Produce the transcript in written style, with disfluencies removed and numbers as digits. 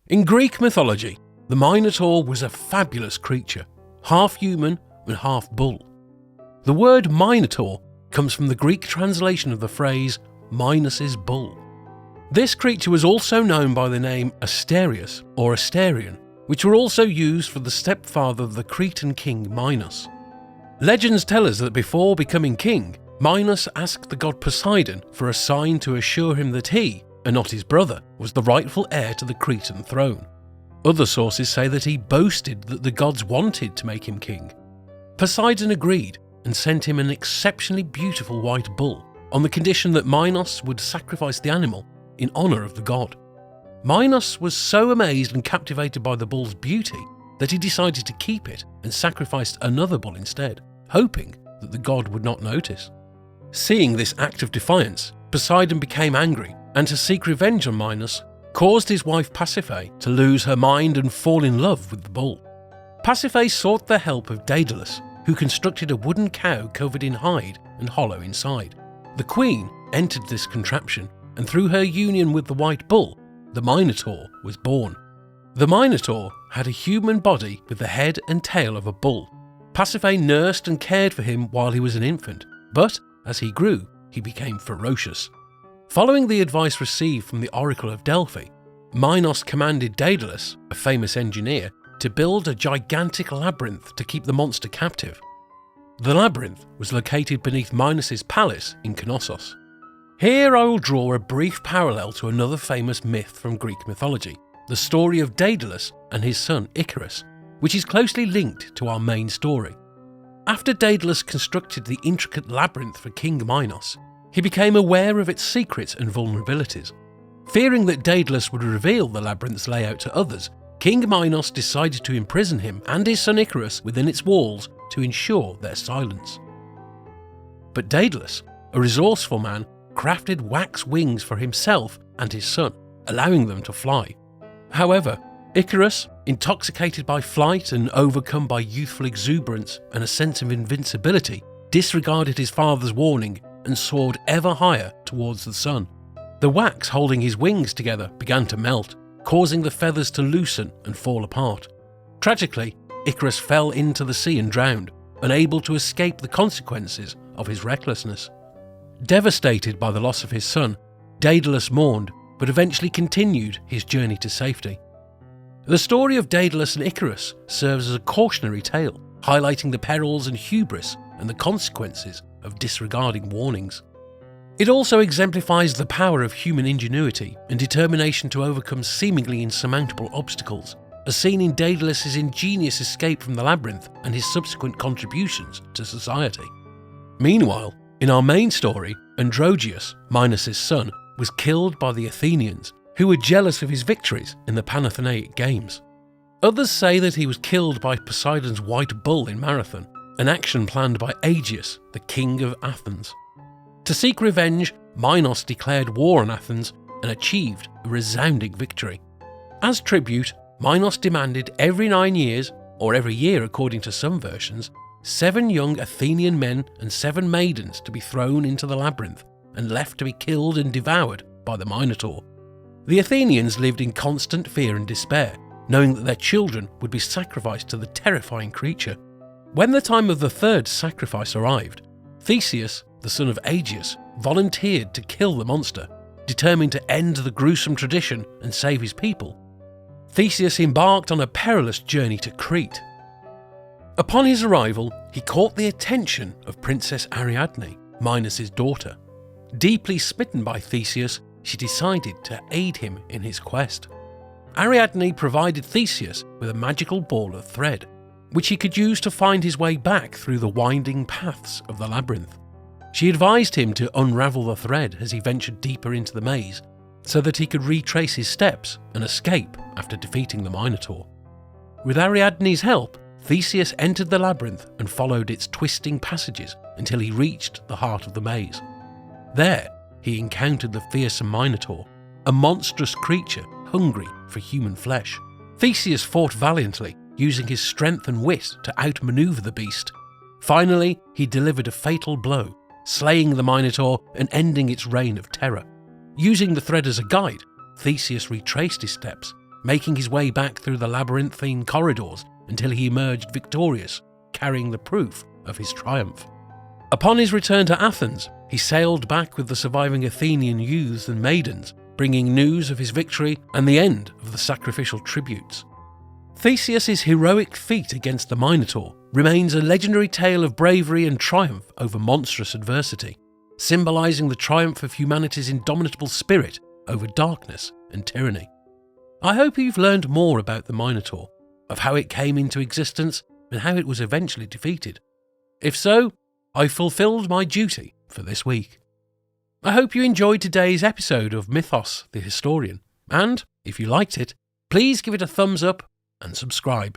In Greek mythology, the Minotaur was a fabulous creature, half human and half bull. The word Minotaur comes from the Greek translation of the phrase Minos' bull. This creature was also known by the name Asterius or Asterion, which were also used for the stepfather of the Cretan king Minos. Legends tell us that before becoming king, Minos asked the god Poseidon for a sign to assure him that he, and not his brother, was the rightful heir to the Cretan throne. Other sources say that he boasted that the gods wanted to make him king. Poseidon agreed and sent him an exceptionally beautiful white bull on the condition that Minos would sacrifice the animal in honour of the god. Minos was so amazed and captivated by the bull's beauty that he decided to keep it and sacrificed another bull instead, hoping that the god would not notice. Seeing this act of defiance, Poseidon became angry and, to seek revenge on Minos, caused his wife Pasiphae to lose her mind and fall in love with the bull. Pasiphae sought the help of Daedalus, who constructed a wooden cow covered in hide and hollow inside. The queen entered this contraption, and through her union with the white bull, the Minotaur was born. The Minotaur had a human body with the head and tail of a bull. Pasiphae nursed and cared for him while he was an infant, but as he grew, he became ferocious. Following the advice received from the Oracle of Delphi, Minos commanded Daedalus, a famous engineer, to build a gigantic labyrinth to keep the monster captive. The labyrinth was located beneath Minos' palace in Knossos. Here I will draw a brief parallel to another famous myth from Greek mythology, the story of Daedalus and his son Icarus, which is closely linked to our main story. After Daedalus constructed the intricate labyrinth for King Minos, he became aware of its secrets and vulnerabilities. Fearing that Daedalus would reveal the labyrinth's layout to others, King Minos decided to imprison him and his son Icarus within its walls to ensure their silence. But Daedalus, a resourceful man, crafted wax wings for himself and his son, allowing them to fly. However, Icarus, intoxicated by flight and overcome by youthful exuberance and a sense of invincibility, disregarded his father's warning and soared ever higher towards the sun. The wax holding his wings together began to melt, causing the feathers to loosen and fall apart. Tragically, Icarus fell into the sea and drowned, unable to escape the consequences of his recklessness. Devastated by the loss of his son, Daedalus mourned, but eventually continued his journey to safety. The story of Daedalus and Icarus serves as a cautionary tale, highlighting the perils and hubris and the consequences of disregarding warnings. It also exemplifies the power of human ingenuity and determination to overcome seemingly insurmountable obstacles, as seen in Daedalus' ingenious escape from the labyrinth and his subsequent contributions to society. Meanwhile, in our main story, Androgeus, Minos' son, was killed by the Athenians, who were jealous of his victories in the Panathenaic Games. Others say that he was killed by Poseidon's white bull in Marathon, an action planned by Aegeus, the king of Athens. To seek revenge, Minos declared war on Athens and achieved a resounding victory. As tribute, Minos demanded every 9 years, or every year according to some versions, 7 young Athenian men and 7 maidens to be thrown into the labyrinth and left to be killed and devoured by the Minotaur. The Athenians lived in constant fear and despair, knowing that their children would be sacrificed to the terrifying creature. When the time of the 3rd sacrifice arrived, Theseus, the son of Aegeus, volunteered to kill the monster, determined to end the gruesome tradition and save his people. Theseus embarked on a perilous journey to Crete. Upon his arrival, he caught the attention of Princess Ariadne, Minos' daughter. Deeply smitten by Theseus, she decided to aid him in his quest. Ariadne provided Theseus with a magical ball of thread, which he could use to find his way back through the winding paths of the labyrinth. She advised him to unravel the thread as he ventured deeper into the maze, so that he could retrace his steps and escape after defeating the Minotaur. With Ariadne's help, Theseus entered the labyrinth and followed its twisting passages until he reached the heart of the maze. There, he encountered the fearsome Minotaur, a monstrous creature hungry for human flesh. Theseus fought valiantly, using his strength and wit to outmaneuver the beast. Finally, he delivered a fatal blow, slaying the Minotaur and ending its reign of terror. Using the thread as a guide, Theseus retraced his steps making his way back through the labyrinthine corridors until he emerged victorious, carrying the proof of his triumph. Upon his return to Athens, he sailed back with the surviving Athenian youths and maidens, bringing news of his victory and the end of the sacrificial tributes. Theseus's heroic feat against the Minotaur remains a legendary tale of bravery and triumph over monstrous adversity, symbolising the triumph of humanity's indomitable spirit over darkness and tyranny. I hope you've learned more about the Minotaur, of how it came into existence and how it was eventually defeated. If so, I fulfilled my duty for this week. I hope you enjoyed today's episode of Mythos the Historian, and if you liked it, please give it a thumbs up and subscribe.